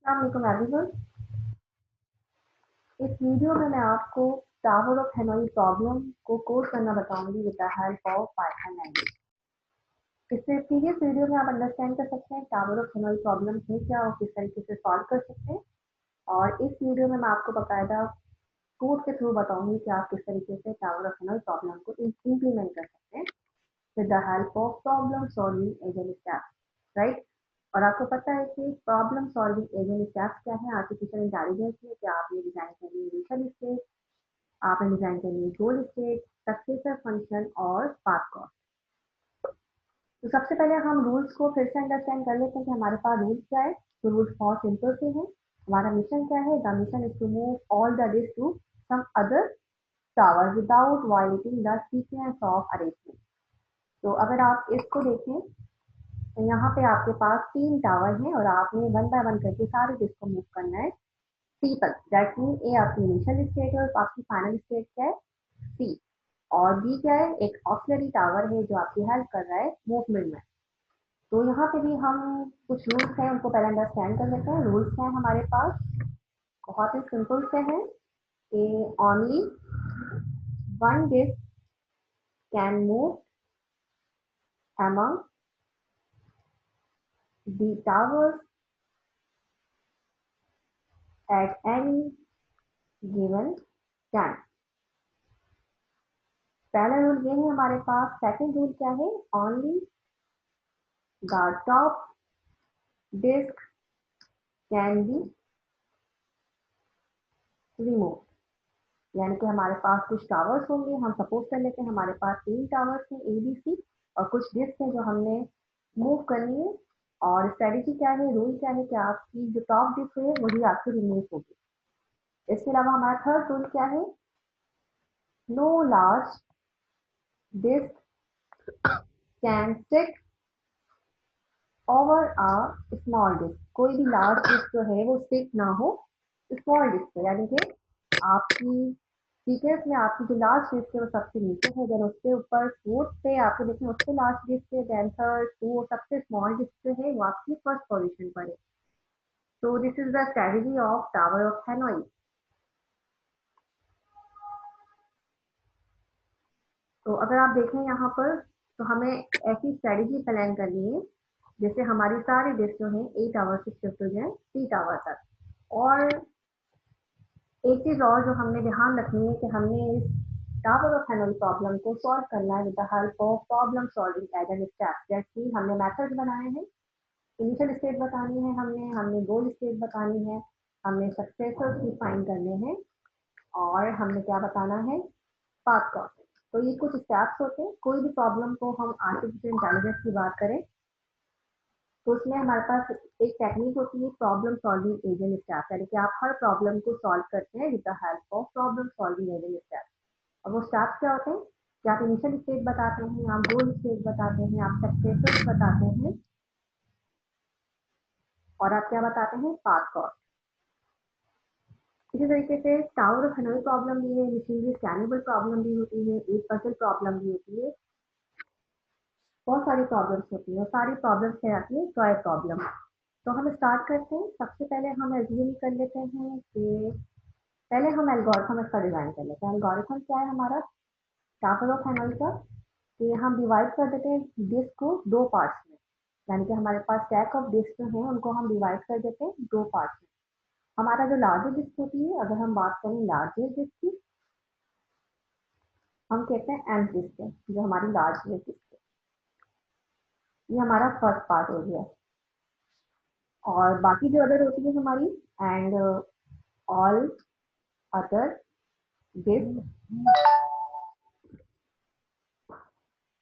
अस्सलाम एवरीवन। इस वीडियो में मैं आपको टावर ऑफ हेनोई प्रॉब्लम को कोड करना बताऊंगी with the help of Python language. इससे प्रीवियस वीडियो में आप अंडरस्टैंड कर सकते हैं टावर ऑफ हेनोई प्रॉब्लम है क्या और किस तरीके से सॉल्व कर सकते हैं। और इस वीडियो में मैं आपको बाकायदा कोड के थ्रू बताऊंगी कि आप किस तरीके से टावर ऑफ हेनोई प्रॉब्लम को इम्प्लीमेंट कर सकते हैं with the help of problem solving agent steps, right. और आपको पता है कि प्रॉब्लम सॉल्विंग एजेंट स्टेप्स क्या है। आर्टिफिशियल इंटेलिजेंस में कि आपने डिजाइन करनी है इनिशियल स्टेज, आपने डिजाइन करनी है गोल स्टेज, सक्सेसर फंक्शन और पाथ कॉस्ट। तो सबसे पहले हम रूल्स को फिर से अंडरस्टैंड कर लेते हैं कि हमारे पास रूल्स क्या है। तो रूल्स बहुत सिंपल से हैं। हमारा मिशन क्या है? The mission is to move all the disk to some other tower without violating the sequence of arrangement. तो अगर आप इसको देखें तो यहाँ पे आपके पास 3 टावर हैं और आपने वन बाय वन करके सारे डिस्क को मूव करना है सी तक। दैट मीन ए आपकी इनिशियल स्टेट है और आपकी फाइनल स्टेट क्या है? सी। और बी क्या है? एक ऑक्सिलरी टावर है जो आपकी हेल्प कर रहा है मूवमेंट में। तो यहाँ पे भी हम कुछ रूल्स हैं उनको पहले अंडरस्टैंड कर लेते हैं। रूल्स हैं हमारे पास बहुत ही सिंपल से हैं कि only one disc can move among the towers at any given time। पहला रूल ये है हमारे पास। सेकंड रूल क्या है? Only the top disc can be remove. यानी कि हमारे पास कुछ टावर्स होंगे, हम सपोज कर लेते हैं हमारे पास 3 टावर्स हैं ए बी सी और कुछ डिस्क है जो हमने मूव करनी है। और स्ट्रेटेजी क्या है, रूल क्या है कि आपकी जो टॉप डिस्क है वही आपकी रिमूव होगी। इसके अलावा हमारा थर्ड रूल क्या है? No large disk can sit over a small disk. कोई भी लार्ज डिस्क जो है वो सिट ना हो स्मॉल डिस्क पे। यानी कि आपकी सीक्वेंस में आपकी जो लार्ज डिस्क है वो सबसे नीचे है, देन उसके ऊपर फोर्थ पे आपको देखें उससे लार्ज डिस्क है, देन थर्ड टू सबसे स्मॉल डिस्क जो है वो आपकी फर्स्ट पोजीशन पर है। तो this is the strategy of tower of Hanoi. तो अगर आप देखें यहाँ पर तो हमें ऐसी स्ट्रेटेजी प्लान करनी है जैसे हमारी सारी डिस्क जो है ए टावर से शिफ्ट हो जाए सी टावर तक। और एक चीज और जो हमने ध्यान रखनी है कि हमने इस टावर ऑफ हेनोई प्रॉब्लम को सॉल्व करना है with the help of problem solving agent steps. जैसे हमने मेथड्स बनाए हैं, इनिशियल स्टेट बतानी है, हमने गोल स्टेट बतानी है, हमने सक्सेसर्स डिफाइन करने हैं और हमने क्या बताना है? Path cost. तो ये कुछ स्टेप्स होते हैं। कोई भी प्रॉब्लम को हम आर्टिफिशियल इंटेलिजेंस की बात करें तो उसमें हमारे पास एक टेक्निक होती है प्रॉब्लम सॉल्विंग एजेंट स्टेप। यानी कि आप हर प्रॉब्लम को सॉल्व करते हैं with the help of problem solving agent step. और वो स्टेप्स क्या होते हैं कि आप इनिशियल स्टेट बताते हैं, आप गोल स्टेट बताते हैं, आप सक्सेसर्स बताते हैं और आप क्या बताते हैं? Path cost. इसी तरीके से टावर ऑफ हेनोई प्रॉब्लम भी है, मशीनरी स्कैनेबल प्रॉब्लम भी होती है, एक पजल प्रॉब्लम भी होती है, बहुत सारी प्रॉब्लम्स होती है। सारी प्रॉब्लम्स कहलाती है टॉय प्रॉब्लम। तो हम स्टार्ट करते हैं। सबसे पहले हम एज्यूम कर लेते हैं कि पहले हम एल्गोरिथम इसका डिजाइन कर लेते हैं। एल्गोरिथम क्या है हमारा टावर ऑफ हेनोई का? कि हम डिवाइड कर देते हैं डिस्क को दो पार्ट्स में। यानी कि हमारे पास स्टैक ऑफ डिस्क जो है उनको हम डिवाइड कर देते हैं दो पार्ट्स में। हमारा जो लार्जर डिस्क होती है, अगर हम बात करें लार्जर डिस्क की, हम कहते हैं एम डिस्क है जो हमारी लार्जर डिस्क है। ये हमारा फर्स्ट पार्ट हो गया। और बाकी जो अदर होती है हमारी and all other disk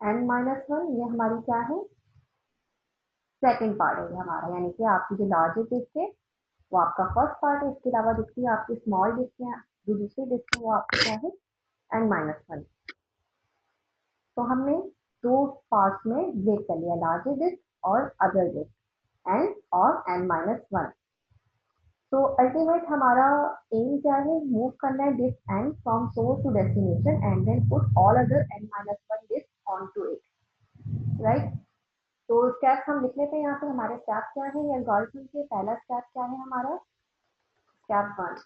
n minus one, ये हमारी क्या है? सेकेंड पार्ट है हमारा। यानी कि आपकी जो लार्जर डिस्क है वो आपका फर्स्ट पार्ट है। इसके अलावा दिखती है आपकी स्मॉल डिस्क है, जो दूसरी डिस्क है वो आपकी क्या है? N minus one. तो हमने दो पार्ट्स में ब्रेक कर लिया, लार्जर डिस्क और अदर डिस्क एन और एन माइनस वन। तो अल्टीमेट हमारा एम क्या है? मूव करना है disk n from source to destination and then put all other n minus one disk on to it, right. तो स्टेप्स हम लिख लेते हैं यहाँ पे। हमारे स्टेप क्या है एल्गोरिथम के? पहला स्टेप क्या है हमारा? स्टेप 1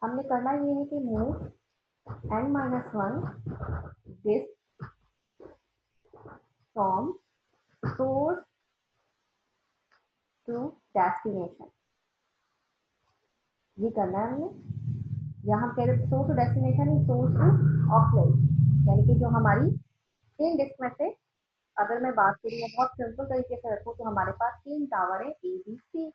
हमने करना ये है कि move n-1 this from source to destination. ये करना है हमने। यहाँ हम कह रहे source to destination is source to auxiliary, यानी कि जो हमारी 3 डिस्क में से अगर मैं बात करूँ बहुत सिंपल तरीके से रखूँ तो हमारे पास 3 टावर है ए बी सी।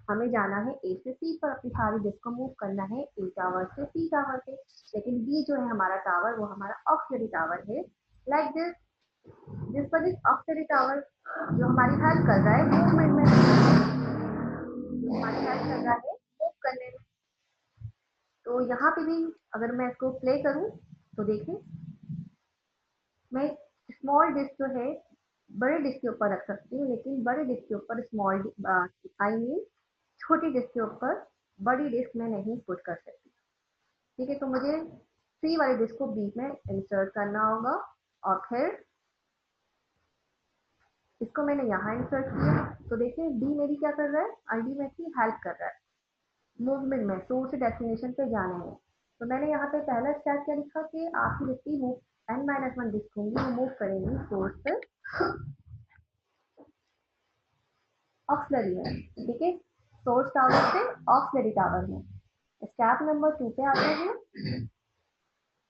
हमें जाना है ए से सी पर, अपनी सारी डिस्क को मूव करना है ए टावर से सी टावर पे। लेकिन बी जो है हमारा टावर वो हमारा ऑक्सिलरी टावर है, लाइक दिस। जिस पर इस ऑक्सिलरी टावर जो हमारी हेल्प कर रहा है मूवमेंट में, जो हमारी हेल्प कर रहा है मूव करने में। तो यहाँ पे भी अगर मैं इसको प्ले करूँ तो देखिए, मैं स्मॉल डिस्क जो है बड़े डिस्क के ऊपर रख सकती हूँ, लेकिन बड़े डिस्क के ऊपर स्मॉल आई मीन छोटी डिस्क के ऊपर बड़ी डिस्क में नहीं पुट कर सकती। ठीक है, तो मुझे सी वाली डिस्क को बी में इंसर्ट करना होगा और फिर इसको मैंने यहाँ इंसर्ट किया। तो देखिए डी मेरी क्या कर रहा है, अल्टीमेटली हेल्प कर रहा है मूवमेंट में, सोर्स से डेस्टिनेशन पे जाने में। तो मैंने यहाँ पे पहला स्टेप क्या लिखा कि आपकी जितनी मूव n-1 डिस्क होंगी वो मूव करेंगी सोर्स से ऑक्सिलरी में। ठीक है, सोर्स टावर से ऑक्सिलरी टावर में। स्टेप नंबर 2 पे आते हैं।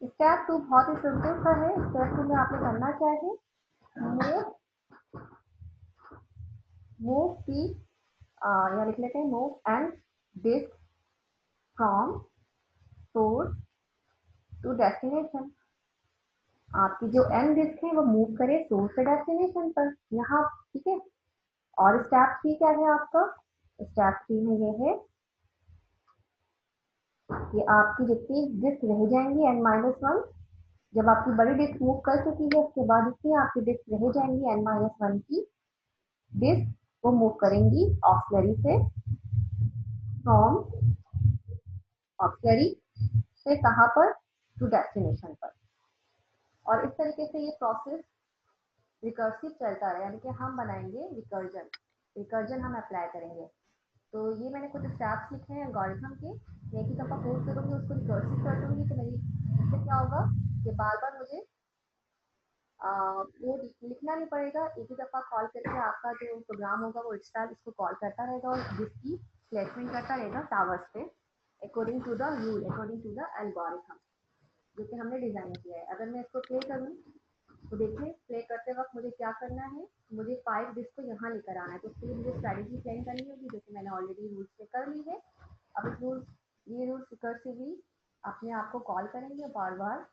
स्टेप 2 बहुत ही सिंपल सा है। स्टेप 2 में आपने करना क्या है, मूव मूव की यहाँ लिख लेते हैं move and disk from source to destination. आपकी जो एन डिस्क है वो मूव करे सोर्स से डेस्टिनेशन पर यहाँ। ठीक है, और स्टेप 3 क्या है आपका? स्टेप 3 में ये है कि आपकी जितनी डिस्क रह जाएंगी n-1, जब आपकी बड़ी डिस्क मूव कर चुकी है उसके बाद जितनी आपकी डिस्क रह जाएंगी n-1 की डिस्क वो मूव करेंगी ऑक्सिलरी से, फ्रॉम ऑक्सिलरी से कहाँ पर? टू डेस्टिनेशन पर। और इस तरीके से ये प्रोसेस रिकर्सिव चलता है, यानी कि हम बनाएंगे रिकर्जन, रिकर्जन हम अप्लाई करेंगे। तो ये मैंने कुछ स्टेप्स लिखे हैं एल्गोरिथम के। मैं एक ही दफ़ा कोड करूँगी उसको रिकर्सिव कर दूँगी तो मेरी इससे क्या होगा कि बार बार मुझे कोड लिखना नहीं पड़ेगा। एक ही दफ़ा कॉल करके आपका जो प्रोग्राम होगा वो इंस्टॉल इसको कॉल करता रहेगा और जिसकी प्लेसमेंट करता रहेगा टावर्स पे according to the rule, according to the algorithm जो कि हमने डिज़ाइन किया है। अगर मैं इसको प्ले करूँ तो देखिए प्ले करते वक्त मुझे क्या करना है, मुझे 5 डिस्क को यहाँ लेकर आना है। तो उसके लिए मुझे स्ट्रैटेजी प्लान करनी होगी जो कि मैंने ऑलरेडी रूल्स पे कर ली है। अब इस रूल्स ये रूल्स रिकर्सिवली अपने आप को कॉल करेंगे, बार बार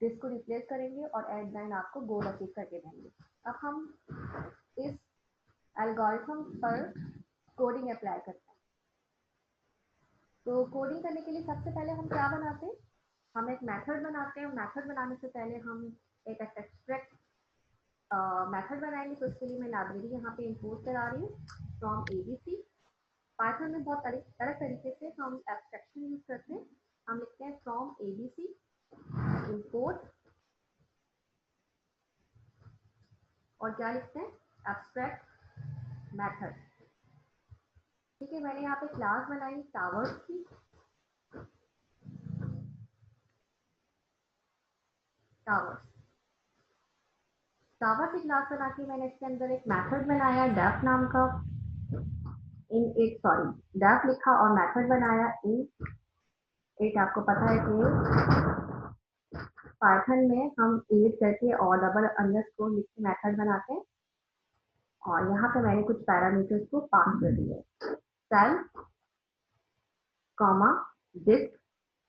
डिस्क को रिप्लेस करेंगे और एट लाइन आपको गोल अचीव करके देंगे। अब हम इस एल्गोरिथम पर कोडिंग अप्लाई करते हैं। तो कोडिंग करने के लिए सबसे पहले हम क्या बनाते हैं, हम एक मेथड बनाते हैं। मेथड बनाने से पहले हम एक एब्स्ट्रैक्ट मेथड बनाएंगे। तो इसके लिए मैं लाइब्रेरी यहाँ पे इंपोर्ट करा रही हूँ फ्रॉम एबीसी। पाइथन में बहुत अलग तरीके से हम एब्स्ट्रैक्शन यूज करते हैं। हम लिखते हैं फ्रॉम एबीसी इंपोर्ट और क्या लिखते हैं, एब्स्ट्रैक्ट मेथड। ठीक है, मैंने यहाँ पे क्लास बनाई टावर्स की, टावर्स टावर की क्लास बना के मैंने इसके अंदर एक मेथड बनाया डेफ नाम का। इन एक सॉरी डेफ लिखा और मेथड बनाया इन एक। आपको पता है कि पाइथन में हम एड करके और डबल अंडरस्कोर लिख के मेथड बनाते हैं। और यहाँ पे मैंने कुछ पैरामीटर्स को पास कर दिए, सेल्फ कॉमा डिस्क।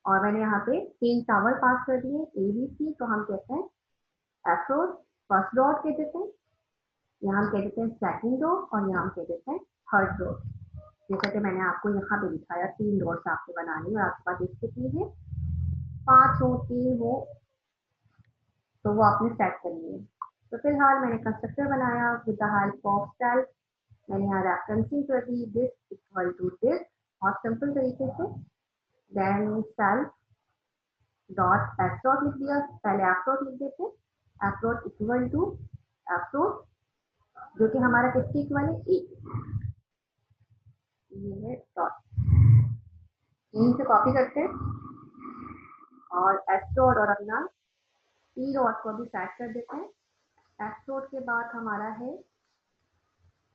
और मैंने यहाँ पे 3 टावर पास कर दिए ए बी सी। तो हम कहते हैं एप्रोच फर्स्ट डॉट कह देते हैं, यहाँ हम कह देते हैं सेकंड डॉट और यहाँ हम कह देते हैं थर्ड डॉट। जैसा कि मैंने आपको यहाँ पे दिखाया 3 डॉट्स आपको बनानी है और आपके पास डिस्क कितनी है, 5 हो 3 हो तो वो आपने सेट करनी है। तो फिलहाल मैंने कंस्ट्रक्टर बनाया with the help of self. मैंने यहाँ रेफरेंसिंग कर दी दिस इक्वल टू दिस और सिंपल तरीके से। Then self dot f dot लिख दिया, पहले एफ डॉट लिख देते, f dot equal to f dot जो कि हमारा किसके इक्वल है, ई। ये है डॉट, यहीं से कॉपी करते हैं और एस डॉट और अपना ई डॉट को भी सेट कर देते हैं। एस डॉट के बाद हमारा है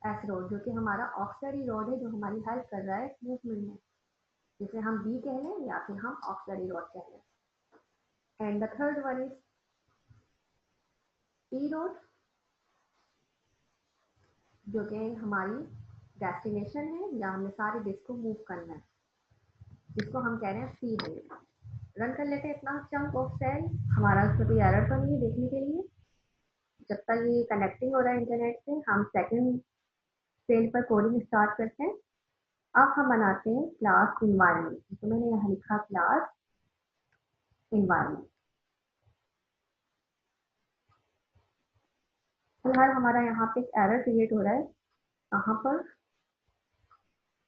एस डॉट, जो कि हमारा ऑक्सिलरी रॉड है, जो हमारी हेल्प कर रहा है मूवमेंट में, जिसे हम बी कह लें या फिर हम ऑक्सिलरी रॉड कह लें। And the third one is E dot, जो कि हमारी डेस्टिनेशन है, या हमने सारे डिस्क को मूव करना है, जिसको हम कह रहे हैं सी बेस। रन कर लेते हैं इतना चंक ऑफ सेल। हमारा उसमें कोई एरर तो नहीं है देखने के लिए। जब तक ये कनेक्टिंग हो रहा है इंटरनेट से, हम सेकंड सेल पर कोडिंग स्टार्ट करते हैं। अब हम बनाते हैं क्लास इन्वायरमेंट, तो मैंने यहाँ लिखा क्लास इन्वायरमेंट। फिलहाल हमारा यहाँ पे एक एरर क्रिएट हो रहा है, कहाँ पर,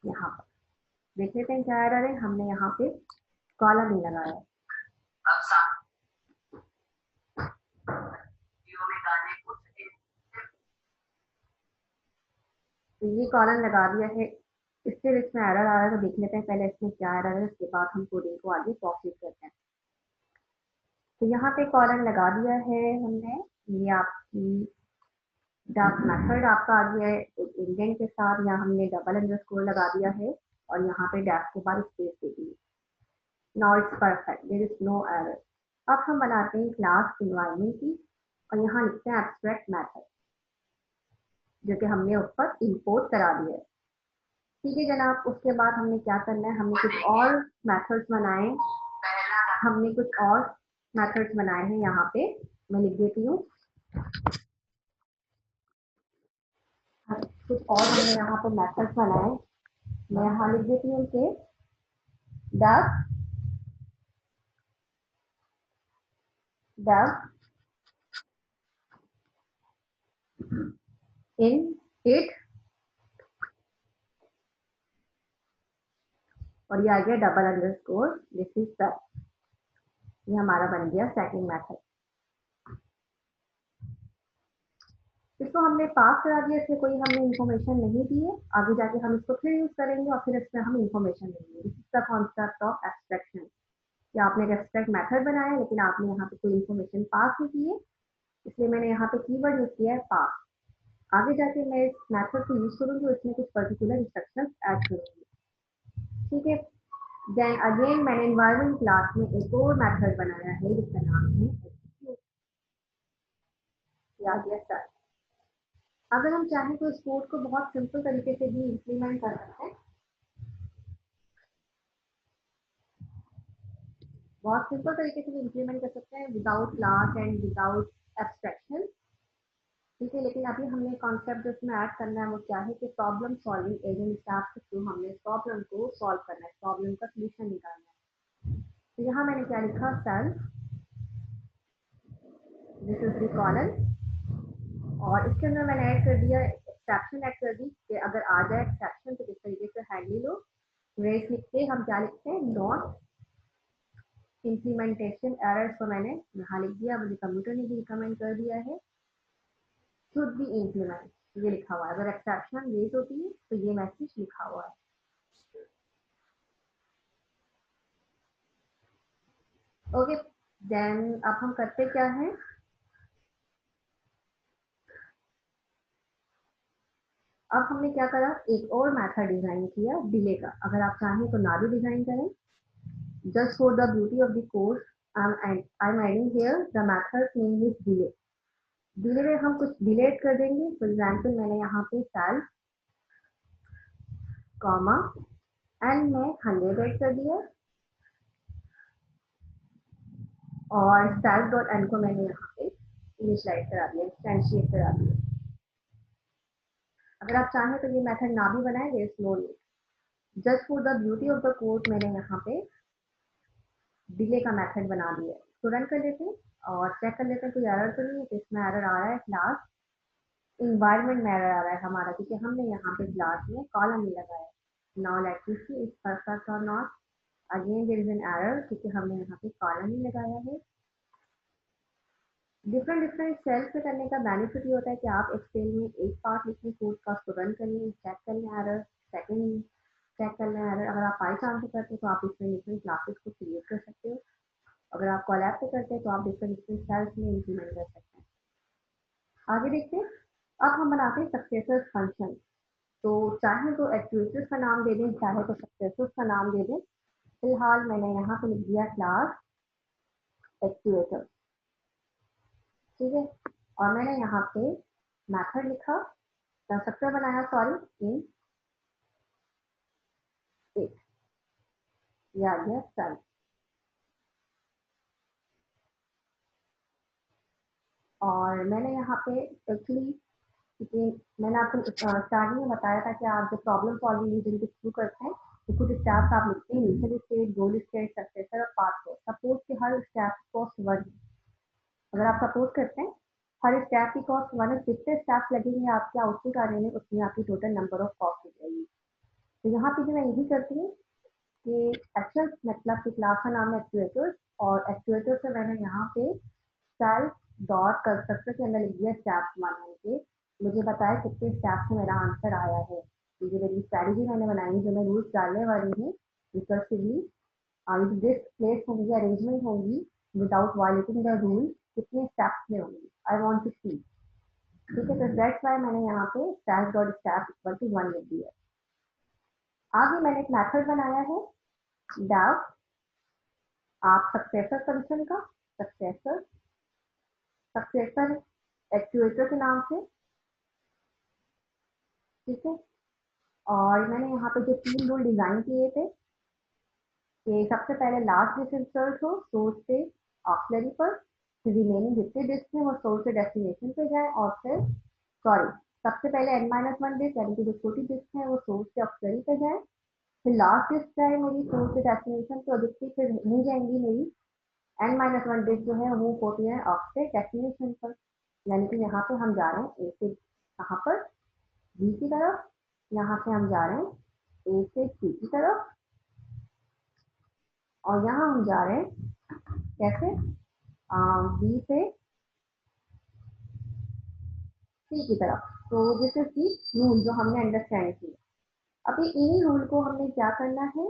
यहाँ पर। देख लेते हैं क्या एरर है। हमने यहाँ पे कॉलम नहीं लगाया। तो ये कॉलम लगा दिया है, इससे इसमें एरर आ रहा है, तो देख लेते हैं पहले इसमें क्या एरर है, उसके बाद हम कोडिंग को आगे प्रोसीड करते हैं। तो यहाँ पे कॉलम लगा दिया है हमने। ये आपकी डाक मेथड आपका आ गया है एक इंडेंट के साथ, या हमने डबल अंडरस्कोर लगा दिया है और यहाँ पे डैश के बाद स्पेस दे दी। Now it's perfect, there is no error. अब हम बनाते हैं क्लास इन्वायरमेंट की, और यहाँ लिखते हैं एब्स्ट्रैक्ट मेथड, जो कि हमने ऊपर इंपोर्ट करा दिया है। ठीक है जनाब, उसके बाद हमने क्या करना है, हमने कुछ और मेथड्स बनाए, हमने कुछ और मेथड्स बनाए हैं। यहाँ पे मैं लिख देती हूँ, कुछ और हमने यहाँ पे मेथड्स बनाए। मैं यहाँ लिख देती हूँ कि डक इन इट, और ये आ गया double underscore this is the, ये हमारा बन गया सेकंड मेथड। इसको हमने पास करा दिया, इसमें कोई हमने इन्फॉर्मेशन नहीं दी है। आगे जाके हम इसको फिर यूज करेंगे और फिर इसमें हम इन्फॉर्मेशन देंगे। This is the concept of abstraction, कि आपने एक एब्स्ट्रैक्ट मेथड बनाया लेकिन आपने यहाँ पे कोई इन्फॉर्मेशन पास नहीं की है, इसलिए मैंने यहाँ पे कीवर्ड यूज किया है पास। आगे जाके मैं इस मेथड को यूज करूंगी और इसमें कुछ पर्टिकुलर इंस्ट्रक्शंस ऐड करूंगी। ठीक है, देन अगेन मैंने एनवायरनमेंट क्लास में एक और मेथड बनाया है जिसका नाम है execute, या गया सर। अगर हम चाहें तो इस कोड को बहुत सिंपल तरीके से भी इम्प्लीमेंट कर सकते हैं, बहुत सिंपल तरीके से भी इम्प्लीमेंट कर सकते हैं without class and without abstraction. ठीक है, लेकिन अभी हमने कॉन्सेप्ट जो इसमें ऐड करना है वो क्या है कि प्रॉब्लम सॉल्विंग एजेंट स्टाफ के थ्रू हमने प्रॉब्लम को सॉल्व करना है, प्रॉब्लम का सोल्यूशन निकालना है। तो यहाँ मैंने क्या लिखा, self this is the column, और इसके अंदर मैंने ऐड कर दिया एक्सेप्शन, ऐड कर दी कि अगर आ जाए एक्सेप्शन तो किस तरीके से हैंडल हो। रेस लिख के हम क्या लिखते हैं, नॉट इम्प्लीमेंटेशन एरर्स को मैंने यहाँ लिख दिया, मुझे कंप्यूटर ने भी रिकमेंड कर दिया है शुड बी इम्प्लीमेंट, ये लिखा हुआ है। अगर एक्सेप्शन रेस होती है तो ये मैसेज लिखा हुआ है। ओके, देन अब हम करते क्या है, अब हमने क्या करा, एक और मेथड डिजाइन किया डिले का। अगर आप चाहें तो ना भी डिजाइन करें, just for the beauty of the course I'm adding here the method name is delay। Delay में हम कुछ डिलेट कर देंगे। फॉर एग्जाम्पल मैंने यहाँ पे सेल्फ कॉमा एंड में 100 ऐड कर दिया, और सेल्फ डॉट एन को मैंने यहाँ पे इनिशियलाइज करा दिया, इंस्टेंशिएट करा दिया। अगर आप चाहें तो ये मेथड ना भी बनाए, there is no need. Just for the beauty of the course मैंने यहाँ पे डिले का मेथड बना दिया है। तो रन कर लेते हैं और चेक कर लेते हैं कोई एरर तो नहीं है। तो इसमें एरर आ रहा है क्लास इन्वायरमेंट में एरर आ रहा है हमारा, क्योंकि हमने यहाँ पे क्लास में कॉलम नहीं लगाया। Now let's see if perfect और not. Again there is an error क्योंकि हमने यहाँ पे कॉलम नहीं लगाया है। डिफरेंट डिफरेंट सेल्स पे करने का बेनिफिट ये होता है कि आप एक्सेल में एक पार्ट लिखिए कोड का, उसको रन करिए, चेक कर लें एरर, सेकंड चेक कर लें एरर। अगर आप पाइथन से करते हैं तो आप इसमें डिफरेंट क्लासेस को क्रिएट कर सकते हो। अगर आप कोलैब पे करते हैं तो आप डिफरेंट डिफरेंट सेल्स में इंप्लीमेंट कर सकते हैं। आगे देखते हैं, अब हम बनाते हैं सक्सेसर फंक्शन। तो चाहे तो एक्चुएटर्स का नाम दे दें, चाहे तो सक्सेसर्स का नाम दे दें। फिलहाल मैंने यहाँ पे लिख दिया क्लास एक्चुएटर, ठीक है। और मैंने यहाँ पे मेथड लिखा, कंस्ट्रक्टर बनाया, सॉरी, इन इट, ये आ गया सेल। और मैंने यहाँ पे एक्चुअली, क्योंकि मैंने आपको स्टार्टिंग में बताया था कि आप जब प्रॉब्लम सॉल्विंग रीजन के थ्रू करते हैं तो कुछ स्टेप्स आप लिखते हैं, इनिशियल स्टेट, गोल स्टेट, सक्सेसर और पाथ को। सपोज के हर स्टेप कॉस्ट 1, अगर आप सपोज करते हैं हर स्टेप की कॉस्ट 1 है, जितने स्टेप्स लगेंगे आपके आउटपुट आने में उतनी आपकी टोटल नंबर ऑफ कॉस्ट हो जाएगी। तो यहाँ पे जो मैं यही करती हूँ कि एक्चुअल मतलब की क्लास का नाम है एक्चुएटर्स, और एक्चुएटर से मैंने यहाँ पे सेल्फ डॉट कंस्ट्रक्टर के अंदर लिख दिया स्टेप 1 के। मुझे बताया कितने स्टेप से मेरा आंसर आया है। तो ये मेरी स्ट्रैटेजी मैंने बनाई, जो मैं रूल्स डालने वाली हूँ रिकर्सिवली, डिस्क प्लेस होंगी, अरेंजमेंट होंगी विदाउट वायलेटिंग द रूल, कितने स्टेप्स में होंगी, आई वांट टू सी। ठीक है, तो दैट्स वाई मैंने यहाँ पे stack dot step equal to 1 लिख दिया। आगे मैंने एक मेथड बनाया है डेव, आप सक्सेसर फंक्शन का, सक्सेसर सक्सेसर एक्चुएटर के नाम से, ठीक है। और मैंने यहाँ पे जो 3 रूल डिजाइन किए थे कि सबसे पहले लास्ट डिस्क इंसर्ट हो सोर्स से ऑक्सिलरी पर, फिर रिमेनिंग जितने डिस्क हैं वो सोर्स से डेस्टिनेशन पे जाए, और फिर सॉरी, सबसे पहले n-1 डिस्क यानी कि जो छोटी डिस्क है वो सोर्स से ऑक्सिलरी पे जाए, फिर लास्ट डिस्क जाए मेरी सोर्स से डेस्टिनेशन पे, और जितनी फिर नहीं जाएंगी मेरी n-1 डिस्क जो है वो होती है ऑक्स से डेस्टिनेशन पर। यानी कि यहाँ पे हम जा रहे हैं ए से कहाँ पर, बी की तरफ, यहाँ से हम जा रहे हैं ए से सी की तरफ, और यहाँ हम जा रहे हैं कैसे, बी से सी की तरफ। तो दिस इज दी रूल जो हमने अंडरस्टैंड किया। अभी इन्हीं रूल को हमने क्या करना है,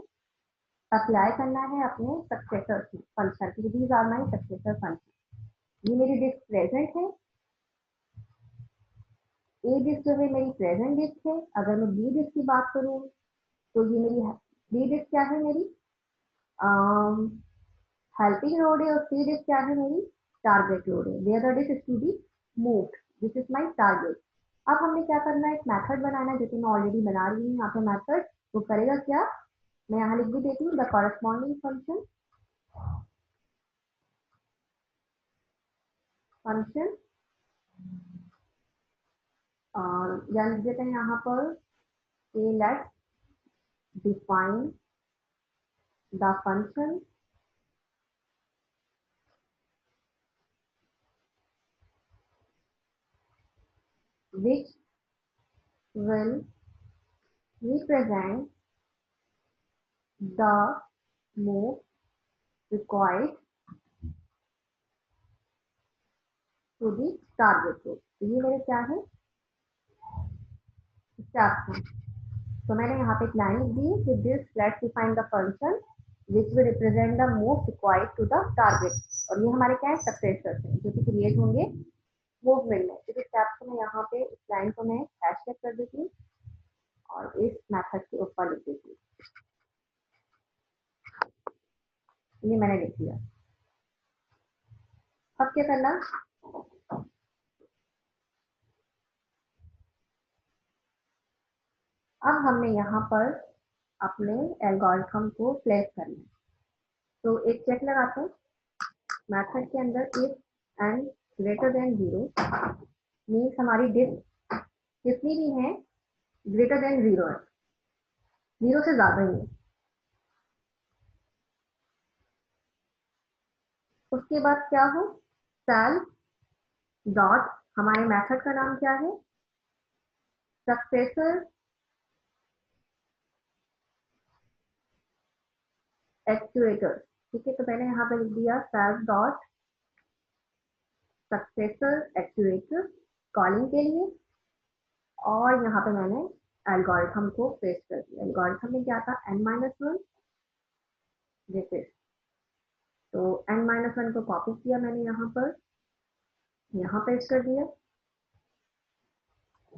अप्लाई करना है अपने सक्सेसर फंक्शन की। These are my successor function. ये मेरी डिस्क प्रेजेंट है, ए डिस्क जो है मेरी प्रेजेंट डिस्क है। अगर मैं बी डिस्क की बात करूँ तो ये मेरी बी डिस्क क्या है, मेरी हेल्पिंग रोड है, और सी डिस्क क्या है, मेरी टारगेट रोड है। Where the disk is to be moved, this is my target. अब हमने क्या करना है, एक मेथड बनाना है, जो कि मैं ऑलरेडी बना रही हूँ यहाँ पे मेथड। वो करेगा क्या, मैं यहाँ लिख भी देती हूँ, द कॉरेस्पॉन्डिंग फंक्शन, फंक्शन या लिख देते हैं यहाँ पर कि let's define the function which will represent the move required to the target group। ये मेरे क्या है, स्टेप्स हैं। तो मैंने यहाँ पे एक लाइन लिख दी कि this let's define the function which will represent the move required to the target. और ये हमारे क्या है, सक्सेसर्स हैं जो कि क्रिएट होंगे मूवमेंट में। तो स्टेप्स को मैं यहाँ पे इस लाइन को मैं हैशटैग कर देती हूँ और इस मेथड के ऊपर लिख देती हूँ। ये मैंने लिख दिया। अब क्या करना, अब हमने यहाँ पर अपने एल्गोरिथम को प्लेस करना है। तो एक चेक लगाते हैं मेथड के अंदर, if N greater than 0 means हमारी डिस्क कितनी भी है, ग्रेटर देन 0 है, 0 से ज्यादा ही है। उसके बाद क्या हो, सेल्फ डॉट, हमारे मेथड का नाम क्या है, सक्सेसर एक्चुएटर। ठीक है, तो मैंने यहाँ पे लिख दिया self dot successor actuator calling के लिए, और यहाँ पे मैंने एल्गोरिथम को पेस्ट कर दिया। एल्गोरिथम में क्या था, n-1 दिस इज, तो n-1 को कॉपी किया मैंने यहाँ पर, यहाँ पेस्ट कर दिया।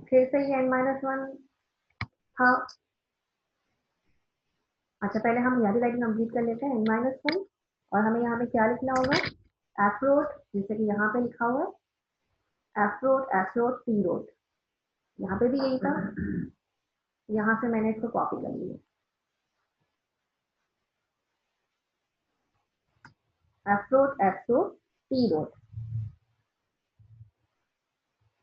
फिर से ये n-1 था। अच्छा, पहले हम यह लाइन कंप्लीट कर लेते हैं n-1, और हमें यहाँ पे क्या लिखना होगा, एफरोट, जैसे कि यहाँ पे लिखा हुआ है एफरोट एफरोट टी रोट, यहाँ पे भी यही था। यहाँ से मैंने इसको कॉपी कर लिया, एफरोट एफरोट टी रोट,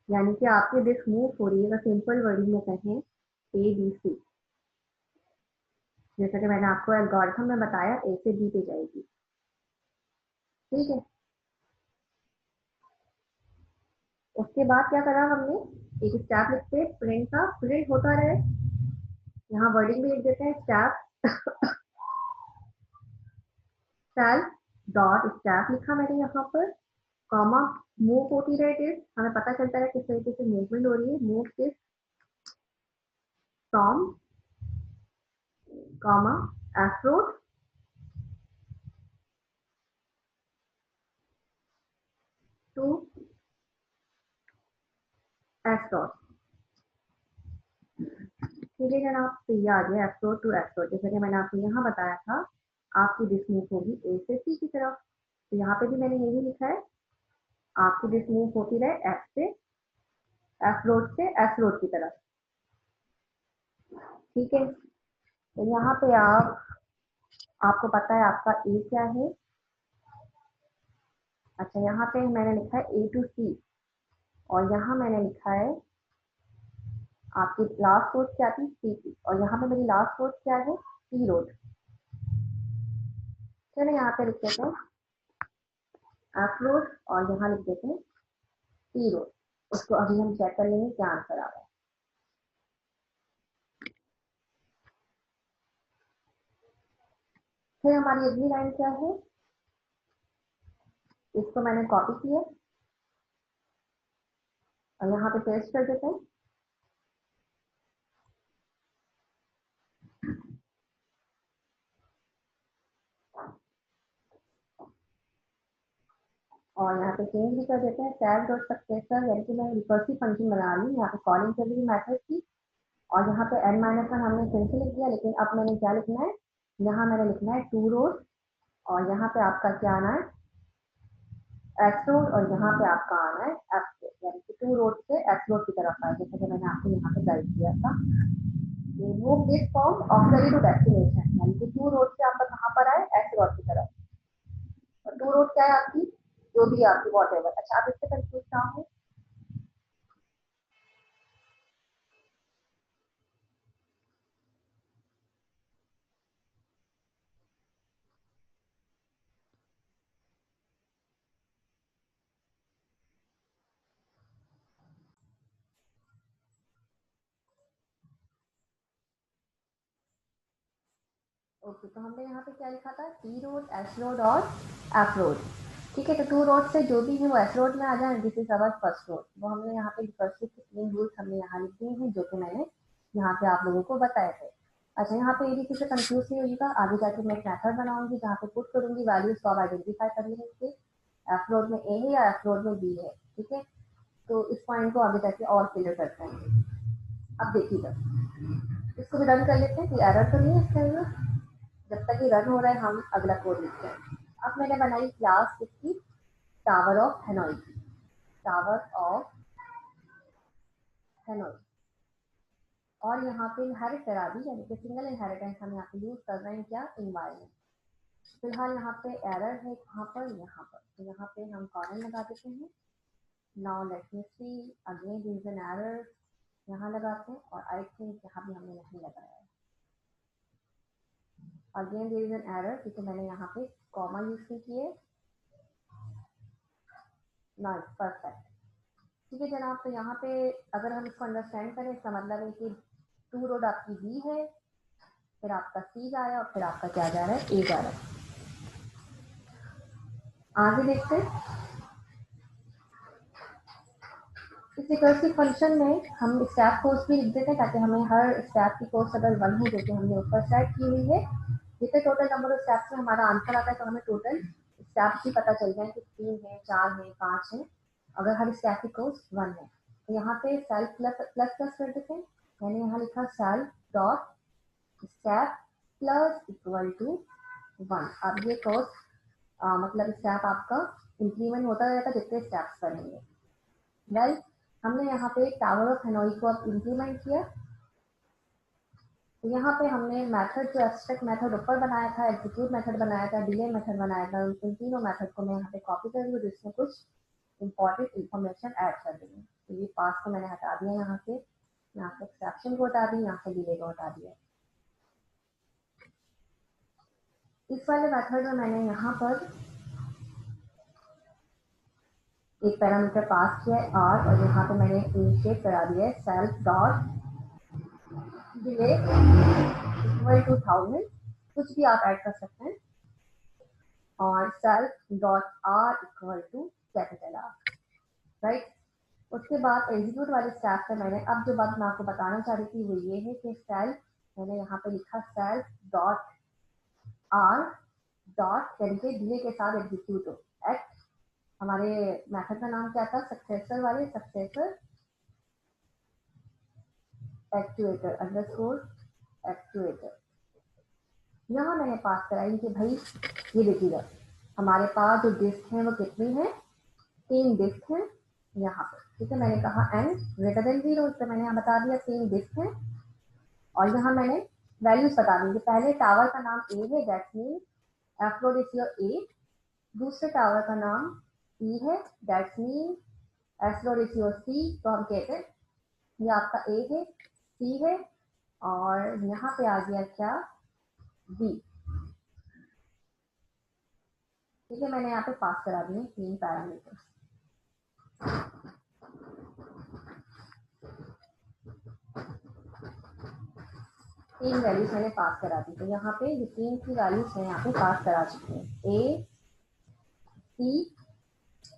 यानी कि आपकी डिस्क मूव हो रही है, अगर सिंपल वर्डिंग में कहें ए बी सी, जैसा कि मैंने आपको एल्गोरिथम में बताया ए से बी पे जाएगी, ठीक है। उसके बाद क्या करा हमने, एक स्टेप लिखते प्रिंट का, प्रिंट होता रहे, यहाँ वर्डिंग भी लिख देते हैं स्टेप सेल डॉट स्टेप लिखा मैंने यहाँ पर, कॉमा मूव होती रहे डिस्क, हमें पता चलता है किस तरीके से मूवमेंट हो रही है, मूव डिस्क फ्रॉम कॉमा एफरोट टू एस डॉट, ठीक है जनाब। तो ये आ गया एफरोट टू एफरोट, जैसे कि मैंने आपको यहाँ बताया था, आपकी डिस्क मूव होगी ए से सी की तरफ, तो यहाँ पे भी मैंने यही लिखा है, आपकी डिस्क मूव होती रहे एफ से, एफरोट से एफरोट की तरफ, ठीक है। तो यहाँ पे आपको पता है आपका ए क्या है। अच्छा, यहाँ पे मैंने लिखा है ए टू सी, और यहाँ मैंने लिखा है आपकी लास्ट रोड क्या थी, सी की, और यहाँ पे मेरी लास्ट रोड क्या है, सी रोड। चलो यहाँ पे लिख देते हैं एफ रोड, और यहाँ लिख देते हैं सी रोड। उसको अभी हम चेक कर लेंगे क्या आंसर आ रहा है। फिर हमारी अगली लाइन क्या है, इसको मैंने कॉपी किया और यहाँ पे पेस्ट कर देते हैं, और यहाँ पे चेंज भी कर देते हैं टैग डॉट सक्सेसर, यानी कि मैं रिकर्सिव फंक्शन बना रही हूँ, यहाँ पे कॉलिंग कर रही मेथड की, और यहाँ पे n-1 हमने फिर से लिख दिया, लेकिन अब मैंने क्या लिखना है, यहाँ मैंने लिखना है टू रोड, और यहाँ पे आपका क्या आना है, एस रोड, और यहाँ पे आपका आना है एफ रोड, यानी कि टू रोड से एफ रोड की तरफ आए, जैसे कि मैंने आपको यहाँ पे गाइड किया था। Move this from auxiliary to destination, यानी कि टू रोड से आपका कहाँ पर आए, एस रोड की तरफ, और टू रोड क्या है आपकी, जो भी आपकी वॉट एवर। अच्छा, आप इससे कंफ्यूज ना हो, ओके, तो हमने यहाँ पे क्या लिखा था, टी रोड, एस रोड और एफ रोड, ठीक है। तो टू रोड से जो भी है वो एस रोड में आ जाए, this is our first road, वो हमने यहाँ पे फर्स्ट के तीन रूल्स हमने यहाँ लिख दिए हैं, जो कि मैंने यहाँ पे आप लोगों को बताए थे। अच्छा, यहाँ पे यदि किसी कंफ्यूज नहीं होगा, आगे जाके मैं एक मेथड बनाऊंगी जहाँ पे पुट करूंगी वैल्यूज को, आप आइडेंटिफाई कर लेंगे एफ रोड में ए है या एफ रोड में बी है, ठीक है। तो इस पॉइंट को आगे जाके और क्लियर करते हैं। अब देखिएगा, इसको भी रन कर लेते हैं कि एरर तो नहीं है इसके अंदर, जब तक ये रन हो रहा है हम अगला कोड लिखते हैं। अब मैंने बनाई क्लास किसकी, टावर ऑफ हेनोई की, टावर ऑफ हेनोई, और यहाँ पे इनहेरिट करा दी, यानी कि सिंगल इनहेरिटेंस हम यहाँ पे यूज कर रहे हैं, क्या, इन्वायरमेंट। फिलहाल यहाँ पे एरर है कहाँ पर, यहाँ पर, तो यहाँ पे हम कॉलन लगा देते हैं। Now let me see, again there is an error, यहाँ लगाते हैं, और आई थिंक यहाँ भी हमने नहीं लगाया है, again there is an error क्योंकि मैंने यहाँ पे कॉमा यूज नहीं किए। नाइस, परफेक्ट, ठीक है जनाब। तो यहाँ पे अगर हम इसको अंडरस्टैंड करें, इसका मतलब है कि टू रोड आपकी बी है, फिर आपका सी जा रहा है, और फिर आपका क्या जा रहा है, ए जा रहा है। आगे देखते हैं, इस रिकर्सिव फंक्शन में हम स्टैक कोस्ट भी लिख देते हैं ताकि हमें हर स्टैक की कोस्ट अगर 1 है जो कि हमने ऊपर सेट की हुई है, जितने टोटल नंबर ऑफ स्टैप्स में हमारा आंसर आता है तो हमें टोटल स्टैप्स भी पता चल जाए कि 3 है, 4 है, 5 है, अगर हर स्टैक की कोस्ट 1 है। तो यहाँ पे सेल्फ प्लस प्लस प्लस कर देते हैं। मैंने यहाँ लिखा self dot stack plus equal to 1। अब ये कोस्ट मतलब स्टैप आपका इंक्रीमेंट होता रहेगा जितने स्टेप्स करेंगे। वेल, हमने यहाँ पे टावर ऑफ हेनोई को अब इंप्लीमेंट किया। तो यहाँ पे हमने मेथड जो एब्स्ट्रैक्ट मेथड ऊपर बनाया था, एग्जीक्यूट मेथड बनाया था, डिले मेथड बनाया था, उन तीनों मेथड को मैं यहाँ पे कॉपी कर रही हूँ जिसमें कुछ इंपॉर्टेंट इंफॉर्मेशन ऐड कर रही हूँ। तो ये पास को मैंने हटा दिया, यहाँ से एक्सेप्शन को हटा दी, यहाँ से डिले को हटा दिया। इस वाले मेथड में मैंने यहाँ पर एक पैरामीटर पास किया है आर, और यहाँ पे मैंने इनिशिएट करा दिया है self dot delay equal to 1000, कुछ भी आप ऐड कर सकते हैं, और self dot R equal to capital R, right. उसके बाद एग्जीक्यूट वाले स्टेप पे मैंने अब जो बात मैं आपको बताना चाह रही थी वो ये है कि सेल्फ, मैंने यहाँ पे लिखा सेल्फ डॉट आर डॉट यानी कि डिले के साथ एग्जीक्यूट हो एट, हमारे मेथड का नाम क्या था, सक्सेसर वाले, सक्सेसर एक्चुएटर अंडरस्कोर एक्चुएटर। यहाँ मैंने पास कराई कि भाई ये देखिएगा हमारे पास जो डिस्क है वो कितनी है, 3 डिस्क है यहाँ पर, ठीक है। मैंने कहा n ग्रेटर देन 0, तो मैंने यहाँ बता दिया 3 डिस्क है, और यहाँ मैंने वैल्यूज बता दी। पहले टावर का नाम ए है, दैट्स मीन एफ्लोड इज योर ए। दूसरे टावर का नाम ई है, दैट्स मीन एफ्लोड इज योर सी। तो हम कहते हैं ये आपका ए है, सी है, और यहाँ पे आ गया क्या, बी, ठीक है। मैंने यहाँ पे पास करा दिए 3 पैरामीटर्स। तीन वैल्यूज मैंने पास करा दी, तो यहाँ पे ये 3 की वैल्यूज मैं यहाँ पे पास करा चुकी हूँ, ए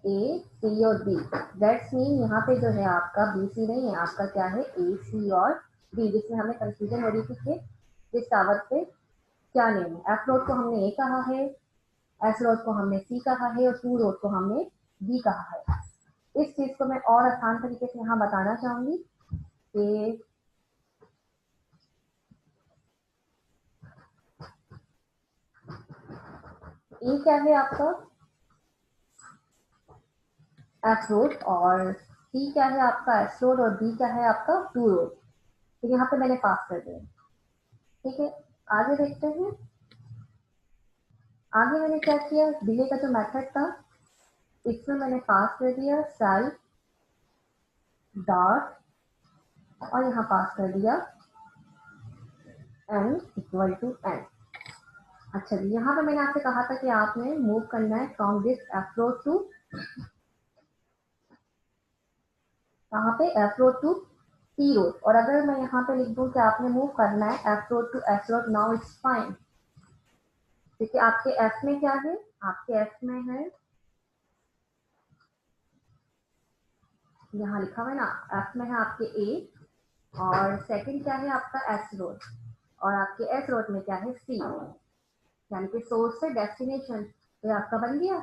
सी और बी। दैट्स मीन यहाँ पे जो है आपका बी सी नहीं है, आपका क्या है ए सी और बी, जिसमें हमें कंफ्यूजन हो रही थी कि इस टावर पे क्या नेम है। एफ रोड को हमने ए कहा है, एस रोड को हमने सी कहा है, और टू रोड को हमने बी कहा है। इस चीज को मैं और आसान तरीके से यहाँ बताना चाहूंगी कि ए क्या है आपका एफ रोड, और सी क्या है आपका एस रोड, और बी क्या है आपका टू रोड। तो यहाँ पे मैंने पास कर दिया, ठीक है। आगे देखते हैं। आगे मैंने क्या किया, डिले का जो मेथड था इसमें मैंने पास कर दिया सेल्फ डॉट, और यहाँ पास कर दिया n इक्वल टू n। अच्छा जी, यहाँ पे मैंने आपसे कहा था कि आपने मूव करना है from this F rod to, कहाँ पे, F rod to T rod. और अगर मैं यहाँ पे लिख दूँ कि आपने मूव करना है F rod to S rod, now it's fine, क्योंकि आपके एफ में क्या है, आपके एफ में है यहाँ लिखा हुआ है ना, एफ में है आपके ए, और सेकंड क्या है आपका एस रोड, और आपके एस रोड में क्या है सी, यानी कि सोर्स से डेस्टिनेशन। तो आपका बन गया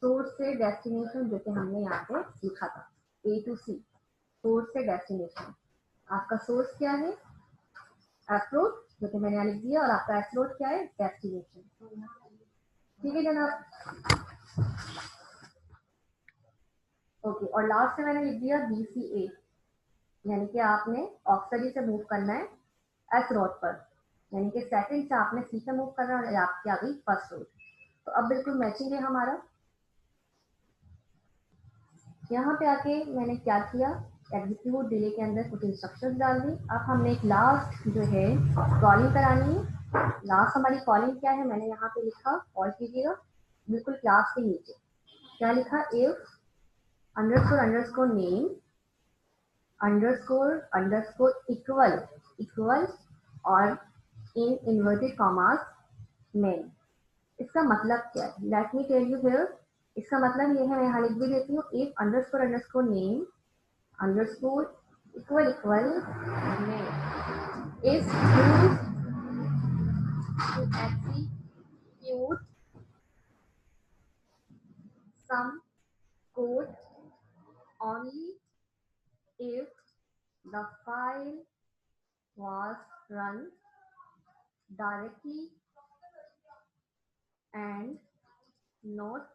सोर्स से डेस्टिनेशन, जो कि हमने यहाँ पे लिखा था ए टू सी, सोर्स से डेस्टिनेशन। आपका सोर्स क्या है एफ रोड, जो कि मैंने यहाँ लिख दिया, और आपका एस रोड क्या है डेस्टिनेशन, ठीक है जनाब। ओके, और लास्ट में मैंने लिख दिया बी सी ए, यानी कि आपने ऑक्सली से मूव करना है एस रोड पर, यानी कि सेकंड से आपने सी से मूव करना है, और आपकी आ गई फर्स्ट रोड। तो अब बिल्कुल मैचिंग है हमारा। यहाँ पे आके मैंने क्या किया, एग्जीक्यूट डिले के अंदर कुछ इंस्ट्रक्शंस डाल दी। अब हमने एक लास्ट जो है कॉलिंग करानी है। लास्ट हमारी कॉलिंग क्या है, मैंने यहाँ पे लिखा, कॉल कीजिएगा बिल्कुल क्लास के नीचे, क्या लिखा, if underscore underscore name underscore underscore equal equal, और इन इन्वर्टेड कॉमास मेन। इसका मतलब क्या है, let me tell you here. इसका मतलब ये है, मैं यहाँ लिख भी देती हूँ, if underscore underscore name underscore equal equal name is used to execute some code only if the file was run directly and not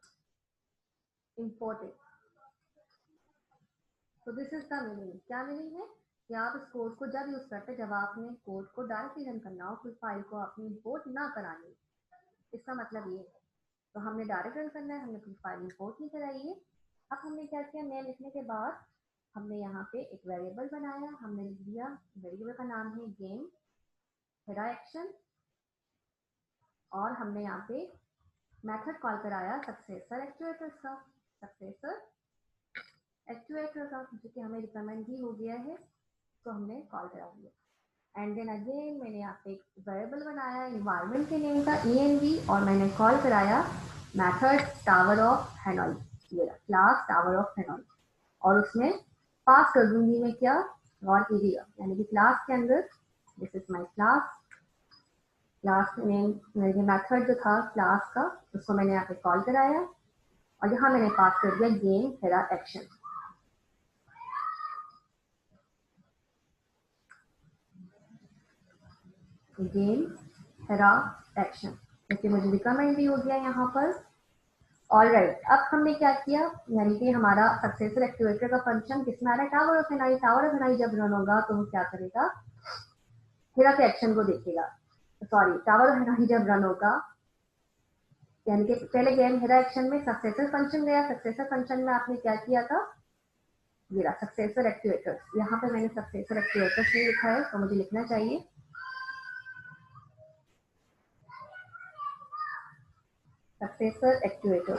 imported. तो दिस इज द मीनिंग। क्या मीनिंग है कि आप इस कोड को जब यूज करते हैं जब आपने कोड को डायरेक्टली रन करना हो, कोई फाइल को आपने इंपोर्ट ना करानी, इसका मतलब ये है। तो हमने डायरेक्ट रन करना है, हमने कोई फाइल इंपोर्ट नहीं कराई है। अब हमने क्या किया, नेम लिखने के बाद हमने यहाँ पे एक वेरिएबल बनाया, हमने लिख दिया वेरिएबल का नाम है गेम हेरा एक्शन, और हमने यहाँ पे मेथड कॉल कराया सक्सेसर एक्चुएटर का, सक्सेसर एक्चुएटर का, जो कि हमें रिकमेंड भी हो गया है, तो हमने कॉल करा दिया। एंड देन अगेन मैंने यहाँ पे एक वेरिएबल बनाया इन्वायरमेंट के नेम का env, और मैंने कॉल कराया मेथड टावर ऑफ हेनॉई, ये क्लास टावर ऑफ हेनॉई, और उसमें पास कर दूंगी मैं क्या, गौर कीजिएगा, यानी कि क्लास के अंदर this is my class, class name मेरे मेथड जो था क्लास का उसको मैंने यहाँ पे कॉल कराया, और यहाँ मैंने पास कर दिया game Hera action. Game Hera action, जैसे मुझे रिकमेंड भी हो गया यहाँ पर। ऑलराइट, अब हमने क्या किया, यानी कि हमारा सक्सेसर एक्टिवेटर का फंक्शन किसमें आ रहा है, टावर ऑफ हेनाई। टावर ऑफ हेनाई जब रन होगा तो वो क्या करेगा, हेरा के एक्शन को देखेगा। सॉरी, टावर ऑफ हेनाई जब रन होगा, यानी कि पहले गेम हेरा एक्शन में सक्सेसर फंक्शन गया, सक्सेसर फंक्शन में आपने क्या किया था, ये रहा सक्सेसर एक्टिवेटर। यहाँ पे मैंने सक्सेसर एक्टिवेटर नहीं लिखा है, तो मुझे लिखना चाहिए सक्सेसर एक्टिवेटर।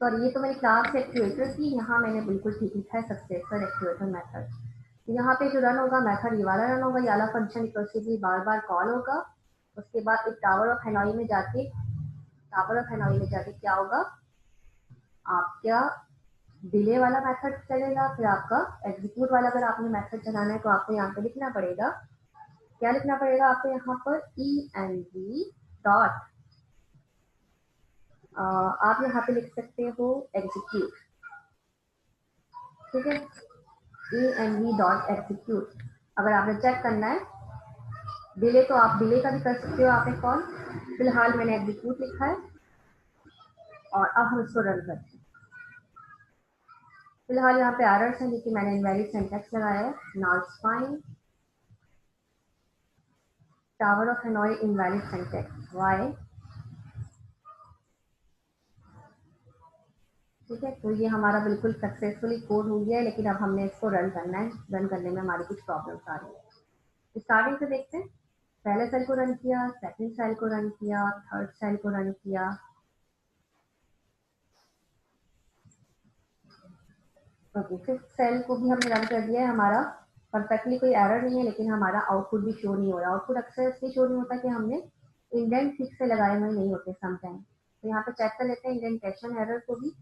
सॉरी, ये तो मेरी क्लास एक्टिवेटर थी, यहाँ मैंने बिल्कुल ठीक लिखा है सक्सेसर एक्टिवेटर मेथड। तो यहाँ पे जो रन होगा मेथड ये वाला रन होगा, ये वाला फंक्शन इक्वल बार बार कॉल होगा। उसके बाद एक टावर ऑफ हेनॉई में जाके, टावर ऑफ हेनॉई में जाके क्या होगा, आपका डिले वाला मेथड चलेगा, फिर आपका एग्जीक्यूट वाला अगर आपने मेथड चलाना है तो आपको यहाँ पे लिखना पड़ेगा, क्या लिखना पड़ेगा आपको यहाँ पर env डॉट, आप यहाँ पे लिख सकते हो एग्जीक्यूट, ठीक है, env डॉट एग्जीक्यूट। अगर आपने चेक करना है डिले तो आप डिले का भी कर सकते हो आपने कॉल, फिलहाल मैंने एग्जीक्यूट लिखा है, और अब हम इसको रन करते हैं। फिलहाल यहाँ पे एरर्स है क्योंकि मैंने इनवैलिड सिंटैक्स लगाया है, now it's fine, tower of Hanoi invalid syntax why, ठीक है। तो ये हमारा बिल्कुल सक्सेसफुली कोड हो गया है, लेकिन अब हमने इसको रन करना है, रन करने में हमारी कुछ प्रॉब्लम्स आ रही है। स्टार्टिंग से देखते हैं, पहले सेल को रन किया, सेकंड सेल को रन किया, थर्ड सेल को रन किया, ओके, फिफ्थ सेल को भी हमने रन कर दिया है, हमारा परफेक्टली कोई एरर नहीं है, लेकिन हमारा आउटपुट भी शो नहीं हो रहा। आउटपुट अक्सर इसलिए शो नहीं होता कि हमने इंडेंट ठीक से लगाए हुए नहीं होते समटाइम। तो यहाँ पे चेक कर लेते हैं इंडेंटेशन एरर को भी।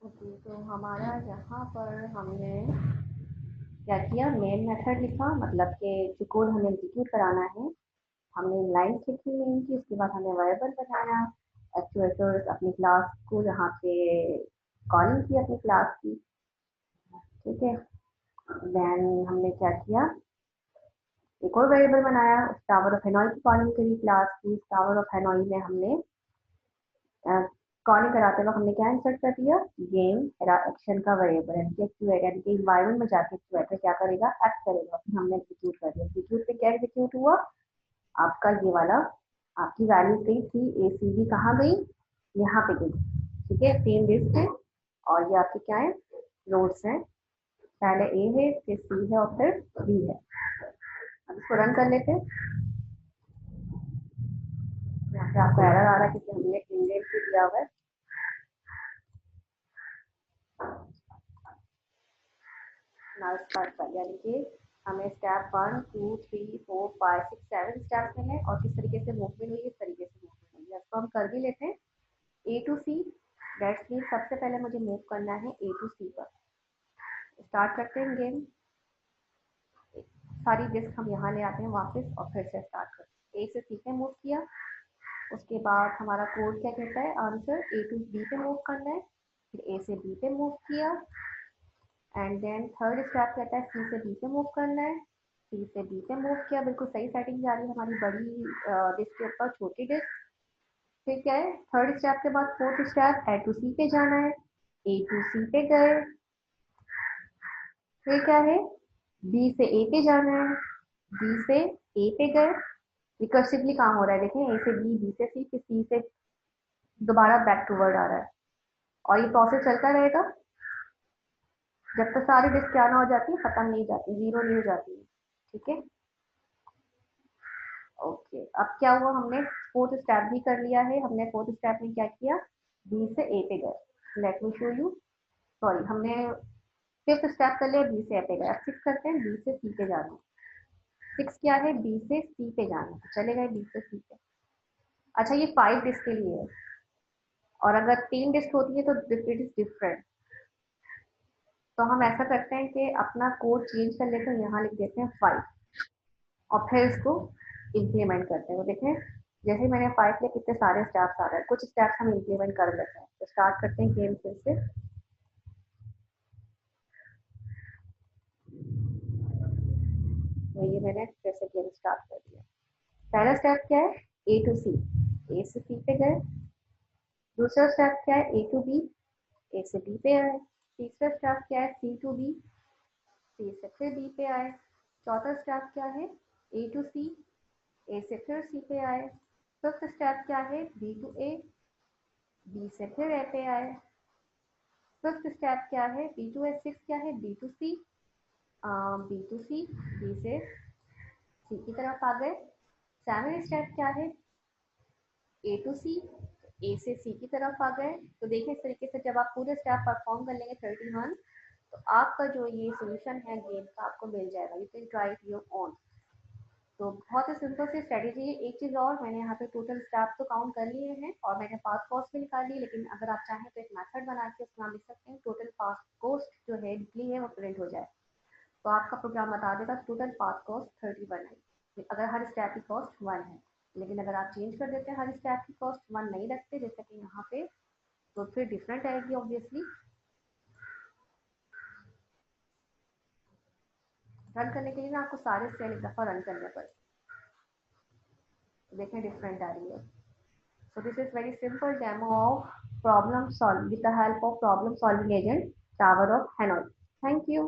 ओके, तो हमारा यहाँ पर हमने क्या किया, मेन मेथड लिखा, मतलब कि जो कोड हमें एग्जीक्यूट कराना है, हमने लाइन लिखी मेन की, उसके बाद हमने वेरिएबल बनाया, एक्चुएटर्स अपनी क्लास को यहाँ पे कॉलिंग की अपनी क्लास की, ठीक है। देन हमने क्या किया, एक और वेरिएबल बनाया, टावर ऑफ हेनॉई की कॉलिंग करी क्लास की। टावर ऑफ हेनॉई में हमने कॉलिंग कराते वक्त हमने क्या इंसर्ट कर दिया, गेम एरा एक्शन का वेरिएबल, यानी कि इन्वायरमेंट में जाके एक्चुएटर क्या करेगा, एक्ट करेगा, फिर हमने एग्जीक्यूट कर दिया। एग्जीक्यूट पे क्या एग्जीक्यूट हुआ, आपका ये वाला, आपकी वैल्यू गई थी ACB, कहाँ गई, यहाँ पे गई, ठीक है, सेम लिस्ट है, और ये आपके क्या है, रोड्स हैं, पहले A है, फिर C है, और फिर B है। अब इसको रन कर लेते हैं। यहाँ पे आपको एरर आ रहा है क्योंकि हमने इंडेंट भी दिया हुआ है। नाउ स्टार्ट कर, यानी कि हमें स्टेप 1 2 3 4 5 6 7 स्टेप्स में है और किस तरीके से मूवमेंट हुई, इस तरीके से मूवमेंट हुई है। इसको हम कर भी लेते हैं। ए टू सी, दैट्स मीन सबसे पहले मुझे मूव करना है ए टू सी पर। स्टार्ट करते हैं गेम। सारी डिस्क हम यहाँ ले आते हैं वापस और फिर से स्टार्ट करते हैं। ए से सी पे मूव किया, उसके बाद हमारा कोड क्या कहता है, आंसर ए टू बी पे मूव करना है, फिर ए से बी पे मूव किया, एंड देन थर्ड स्टेप कहता है सी से बी पे मूव करना है, सी से बी पे मूव किया, बिल्कुल सही सेटिंग जा रही है हमारी बड़ी डिस्क के ऊपर छोटी डिस्क। फिर क्या है, थर्ड स्टेप के बाद फोर्थ स्टेप ए टू सी पे जाना है, ए टू सी पे गए, फिर क्या है, बी से ए पे जाना है, बी से ए पे गए, रिकर्सिवली काम हो रहा है, देखें ए से बी, बी से सी, फिर सी से दोबारा बैक टू वर्ड आ रहा है, और ये प्रोसेस चलता रहेगा जब तक सारी डिस्क क्या ना हो जाती है, खत्म नहीं जाती, जीरो नहीं हो जाती है। ठीक है, ओके। अब क्या हुआ, हमने फोर्थ स्टेप भी कर लिया है। हमने फोर्थ स्टेप में क्या किया, बी से ए पे गए। Let me show you, sorry, हमने फिफ्थ स्टेप कर लिया, बी से ए पे गए। अब सिक्स करते हैं, बी से सी पे जाना। सिक्स क्या है, बी से सी पे जाना, चले गए बी से सी पे। अच्छा, ये 5 डिस्क के लिए है, और अगर 3 डिस्क होती है तो इट इज डिफरेंट। तो हम ऐसा करते हैं कि अपना कोड चेंज कर लेते हैं, यहाँ लिख देते हैं 5, और फिर इसको इम्प्लीमेंट करते हैं। तो देखें, जैसे ही मैंने 5 लिया, कितने सारे स्टेप्स आ रहे हैं। कुछ स्टेप्स हम इम्प्लीमेंट कर लेते हैं। तो स्टार्ट करते हैं गेम फिर से। तो ये मैंने फिर से गेम स्टार्ट कर दिया। पहला स्टेप क्या है, ए टू सी, ए से सी पे गए। दूसरा स्टेप क्या है, ए टू बी, ए से बी पे आए। तीसरा स्टेप क्या है, सी टू बी, सी से फिर बी पे आए। चौथा स्टेप क्या है, ए टू सी, ए से फिर सी पे आए। फिफ्थ स्टेप क्या है, बी टू ए, बी से फिर ए पे आए। फिफ्थ स्टेप क्या है, बी टू ए। सिक्स क्या है, B to C, B to C, B से सी की तरफ आ गए। सेवन स्टेप क्या है, ए टू सी, ए से सी की तरफ आ गए। तो देखिए, इस तरीके से जब आप पूरे स्टेप परफॉर्म कर लेंगे 31, तो आपका जो ये सोल्यूशन है गेम का आपको मिल जाएगा। You can try it your own. तो बहुत ही सिंपल सी स्ट्रेटेजी है। एक चीज़ और, मैंने यहाँ पे टोटल स्टेप तो काउंट कर लिए हैं और मैंने पास कॉस्ट भी निकाल ली, लेकिन अगर आप चाहें तो एक मेथड बना के उसमें आप लिख सकते हैं टोटल पास कॉस्ट जो है निकली है वो प्रिंट हो जाए, तो आपका प्रोग्राम बता देगा टोटल पास कॉस्ट 31 है, अगर हर स्टेप की कॉस्ट 1 है। लेकिन अगर आप चेंज कर देते हैं, हर स्टेप की कॉस्ट 1 नहीं रखते जैसे कि यहाँ पे, तो फिर डिफरेंट आएगी ऑब्वियसली। रन करने के लिए ना आपको सारे सेल एक दफ़ा रन करने पड़े, तो देखें डिफरेंट आ रही है। So this is very simple demo of problem solve with the help of problem solving agent Tower of Hanoi. Thank you.